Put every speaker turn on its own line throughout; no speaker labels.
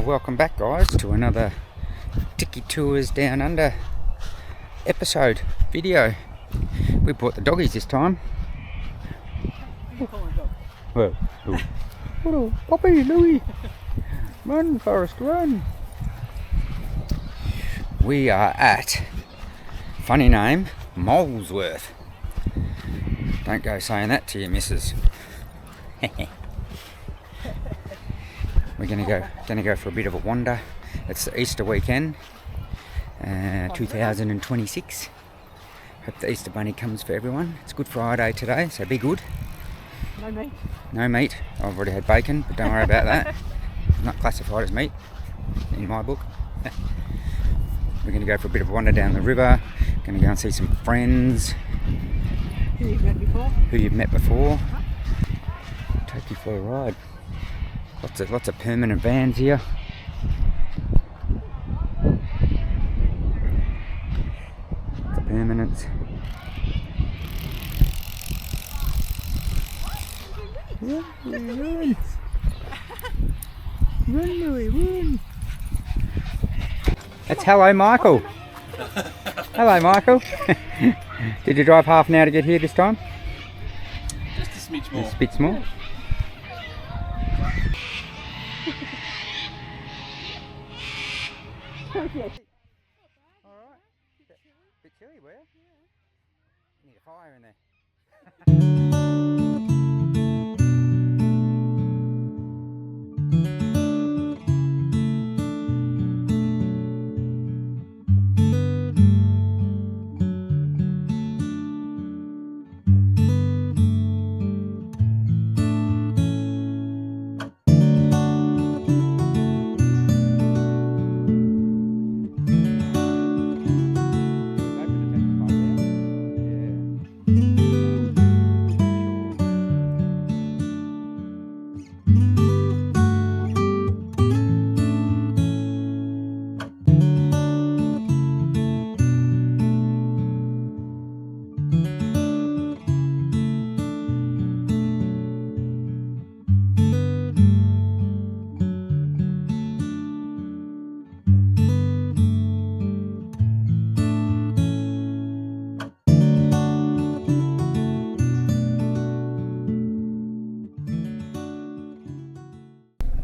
Welcome back, guys, to another Tiki Tours Down Under episode video. We brought the doggies this time. Well, oh, Poppy, Louie, run, Forrest, run. We are at, funny name, Molesworth. Don't go saying that to your missus. We're gonna go for a bit of a wander. It's the Easter weekend, 2026. Hope the Easter bunny comes for everyone. It's Good Friday today, so be good.
No meat.
No meat. I've already had bacon, but don't worry about that. It's not classified as meat in my book. We're gonna go for a bit of a wander down the river. Gonna go and see some friends.
Who you've met before.
Take you for a ride. Lots of permanent vans here. Lots of permanents. Run, Louie, run. That's hello, Michael. Hello, Michael. Did you drive half an hour to get here this time?
Just a smidge more.
Just a bit more. Alright. Bit chilly, were you? Need a fire in there.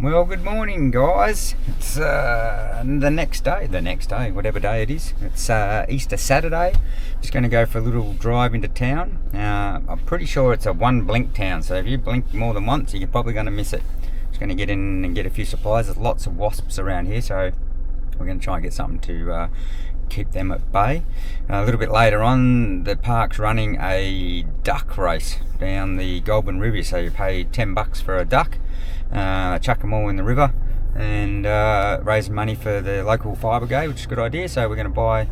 Well, good morning, guys. It's the next day, whatever day it is. It's Easter Saturday. Just going to go for a little drive into town. I'm pretty sure it's a one blink town, so if you blink more than once, you're probably going to miss it. Just going to get in and get a few supplies. There's lots of wasps around here, so we're going to try and get something to keep them at bay. A little bit later on, the park's running a duck race down the Goulburn River, so you pay $10 for a duck. Chuck them all in the river and raise money for the local fire brigade, which is a good idea. So we're going to buy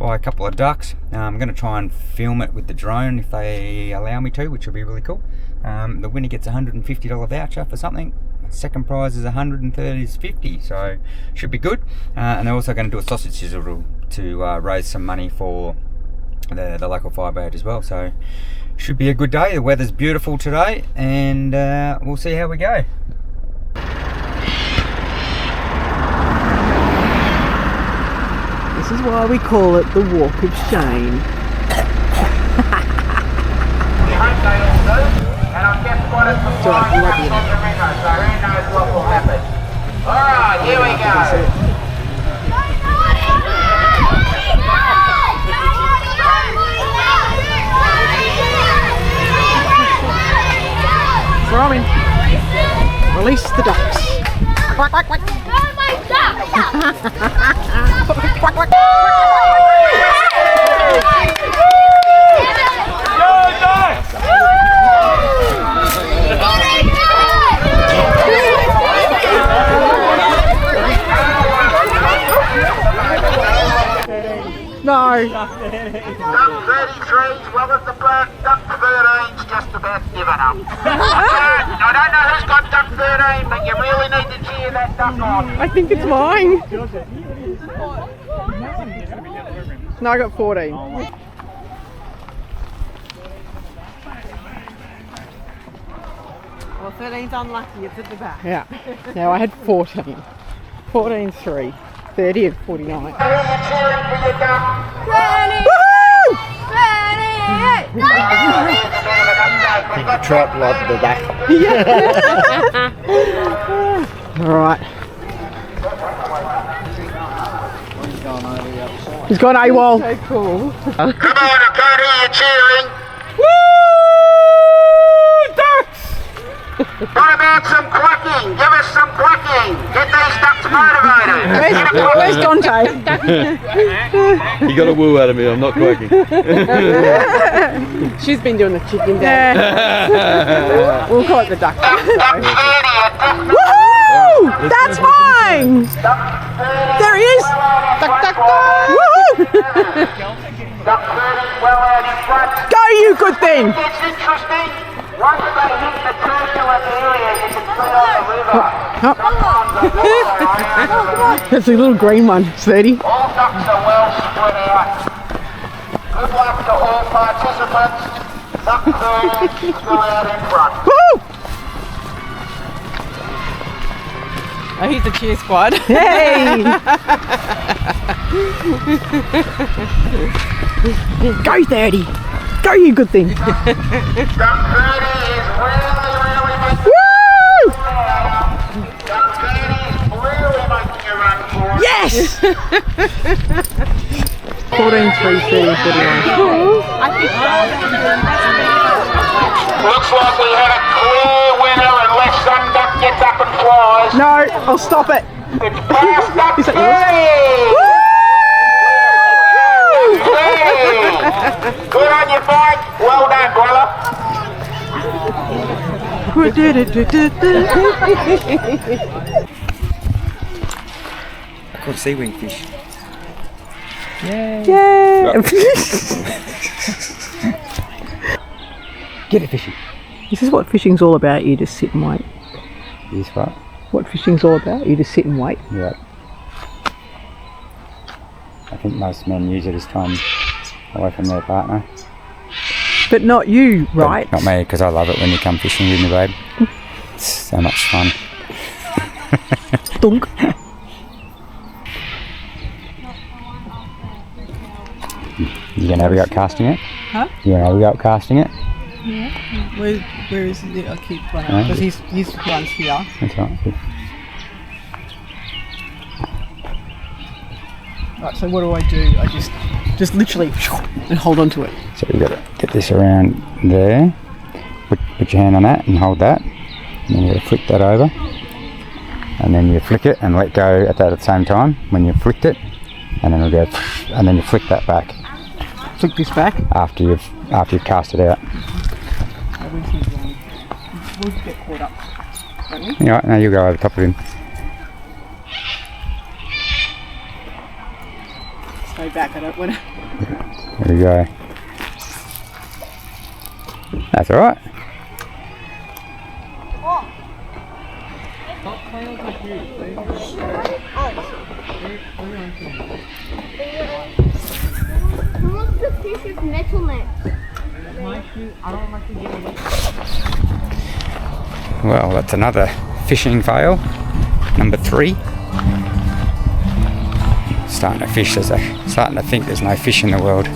a couple of ducks. I'm going to try and film it with the drone if they allow me to, which will be really cool. The winner gets a $150 voucher for something. Second prize is 130 is 50, so should be good. And they're also going to do a sausage sizzle to raise some money for the local fire brigade as well. So should be a good day. The weather's beautiful today, and we'll see how we go.
This is why we call it the Walk of Shame.
Alright, here we go.
Robin, release the ducks. Quack, quack, quack.
Oh my duck!
Quack, quack. No.
Duck 33's well as the black, duck 13's just about given up. I don't know who's got duck 13, but you really need to cheer that duck on.
I think it's mine. No, I got 14. Well, 13's unlucky, it's at the back. Yeah. No, I had 14. 14-3. 30 and 49.
Who are you cheering for your duck?
The trout like the duck.
Alright. He's gone AWOL. So cool.
Come on, I can't hear you cheering. What about some quacking? Give us some quacking. Get these ducks motivated.
Where's Dante?
You got a woo out of me, I'm not quacking.
She's been doing the chicken dance. We'll call it the duck. Woohoo! That's mine! There he is! Duck, duck, duck! Woohoo! Go, you good thing!
It's interesting. Once they hit the turbulent area, you can see on the river.
That's a little green one, 30.
All ducks are well spread out. Good luck to all participants. Duck 30 still out in front.
Woo!
Oh, he's the cheer squad.
Hey! Go 30! Go, you good thing!
Duck 30 is really making
Woo!
Duck 30 is really making a run for it.
Yes! 14-3, 30, 41.
Looks like we had a clear winner unless some duck gets up and flies.
No, I'll stop it.
It's past Duck
Is that
30! Good on your fight. Well done, brother.
I caught sea wing fish.
Yeah.
Get it, fishy.
This is what fishing's all about. You just sit and wait.
This what?
What fishing's all about. You just sit and wait.
Yeah. I think most men use it as time away from their partner.
But not you, right?
But not me, because I love it when you come fishing with me, babe. It's so much fun.
Dunk.
You gonna have a go at casting it?
Huh?
You gonna have a go at casting it?
Where is it? I'll keep running
Right.
because he's runs here.
That's right. Good.
Right. So what do I do? I just literally and hold on to it.
So you got to get this around there. Put your hand on that and hold that. And then you got to flick that over. And then you flick it and let go at that at the same time when you flicked it. And then it'll go. And then you flick that back
Flick this back.
after you've cast it out.
We'll get caught up.
All right, now you go over top of him.
Stay back. I don't want to.
There we go. That's all right.
Who wants to fish with metal nets?
Well, that's another fishing fail. Number 3. Starting to think there's no fish in the world.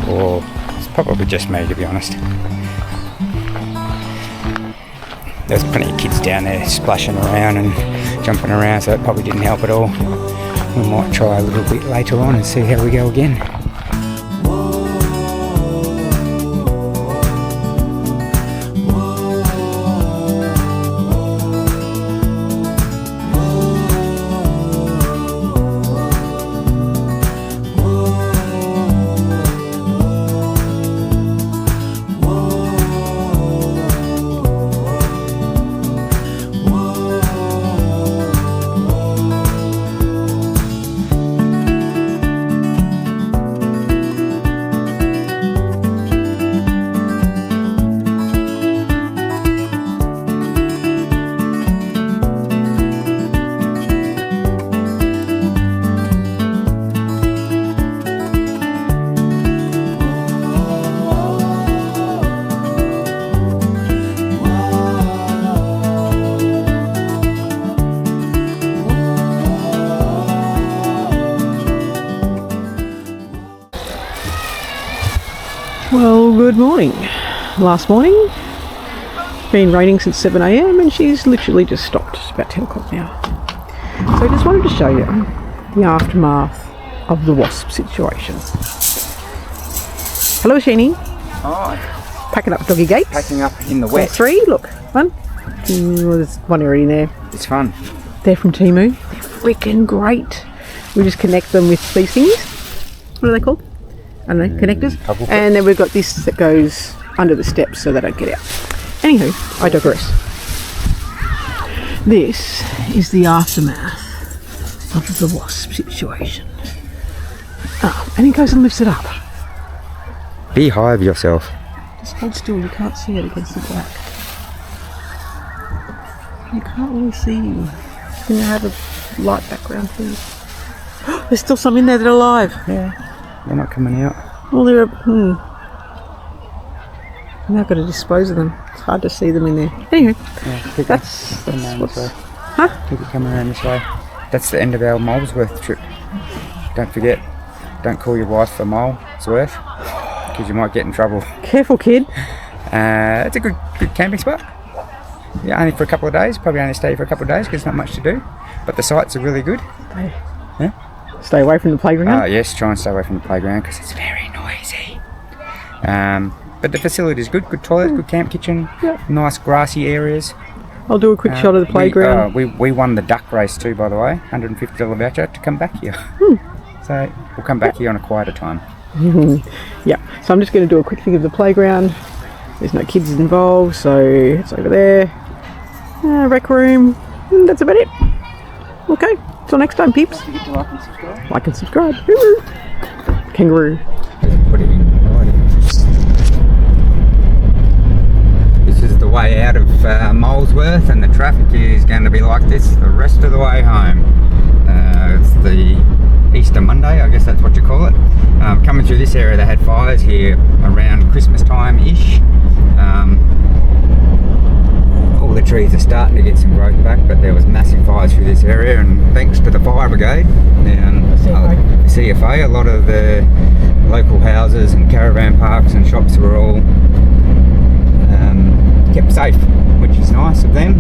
Or it's probably just me, to be honest. There's plenty of kids down there splashing around and jumping around, so it probably didn't help at all. We might try a little bit later on and see how we go again.
Good morning. Last morning, been raining since 7 a.m. and she's literally just stopped. It's about 10 o'clock now. So I just wanted to show you the aftermath of the wasp situation. Hello, Sheenie.
Hi.
Packing up doggy gates.
Packing up in the
Got
wet.
3, look. 1. There's one already there.
It's fun.
They're from Temu. They're freaking great. We just connect them with these thingies. What are they called? I don't know, connectors. And then we've got this that goes under the steps so they don't get out. Anywho, I digress. This is the aftermath of the wasp situation. Oh, and he goes and lifts it up.
Beehive yourself.
Just hold still, you can't see it against the black. You can't really see you. Can you have a light background please? There's still some in there that are alive.
Yeah. They're not coming out.
Well, they're now I've got to dispose of them. It's hard to see them in there. Anyway,
Yeah,
that's
what's...
what's... Huh?
Keep it coming around this way. That's the end of our Molesworth trip. Don't forget, don't call your wife a Molesworth, because you might get in trouble.
Careful, kid.
It's a good camping spot. Yeah, only for a couple of days. Probably only stay for a couple of days because there's not much to do. But the sites are really good.
Stay away from the playground.
Yes, try and stay away from the playground because it's very noisy. But the facility is good. Good toilet, good camp kitchen, nice grassy areas.
I'll do a quick shot of the playground.
We won the duck race too, by the way. $150 voucher to come back here. So we'll come back here on a quieter time.
Yeah, so I'm just going to do a quick thing of the playground. There's no kids involved, so it's over there. Rec room. That's about it. Okay, till next time, peeps.
Don't forget to like and subscribe.
Like and subscribe. Woo-hoo. Kangaroo.
Put it in. This is the way out of Molesworth, and the traffic is going to be like this the rest of the way home. It's the Easter Monday, I guess that's what you call it. Coming through this area, they had fires here around Christmas time-ish. All the trees are starting to get some growth back, but there was massive fires through this area, and thanks to the fire brigade and CFA, a lot of the local houses and caravan parks and shops were all kept safe, which is nice of them.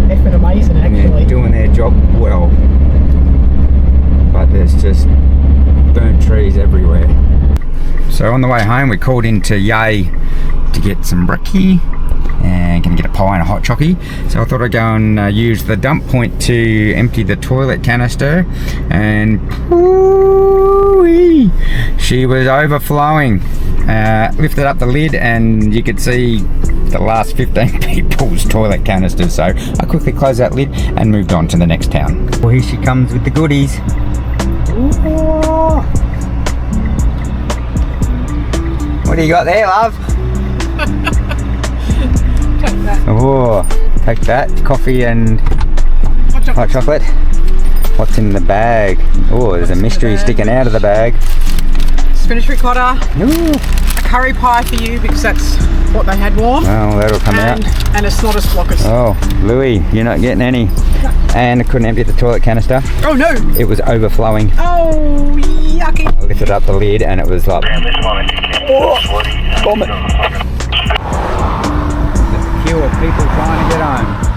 Effing amazing,
And
actually.
they're doing their job well. But there's just burnt trees everywhere. So on the way home we called into Yay to get some brekkie and gonna get a pie and a hot chockey. So I thought I'd go and use the dump point to empty the toilet canister, and she was overflowing. Lifted up the lid and you could see the last 15 people's toilet canisters, so I quickly closed that lid and moved on to the next town. Well, here she comes with the goodies. Ooh. What do you got there, love?
Take that.
Oh, take that. Coffee and hot chocolate. What's in the bag? Oh, there's a mystery sticking out of the bag.
Spinach ricotta.
Ooh.
A curry pie for you because that's what they had warm.
Well, that'll come out.
And a snottus blockers.
Oh, Louis, you're not getting any. And I couldn't empty the toilet canister.
Oh no!
It was overflowing.
Oh, yucky!
I lifted up the lid and it was like,
Oh, vomit.
the queue of people trying to get home.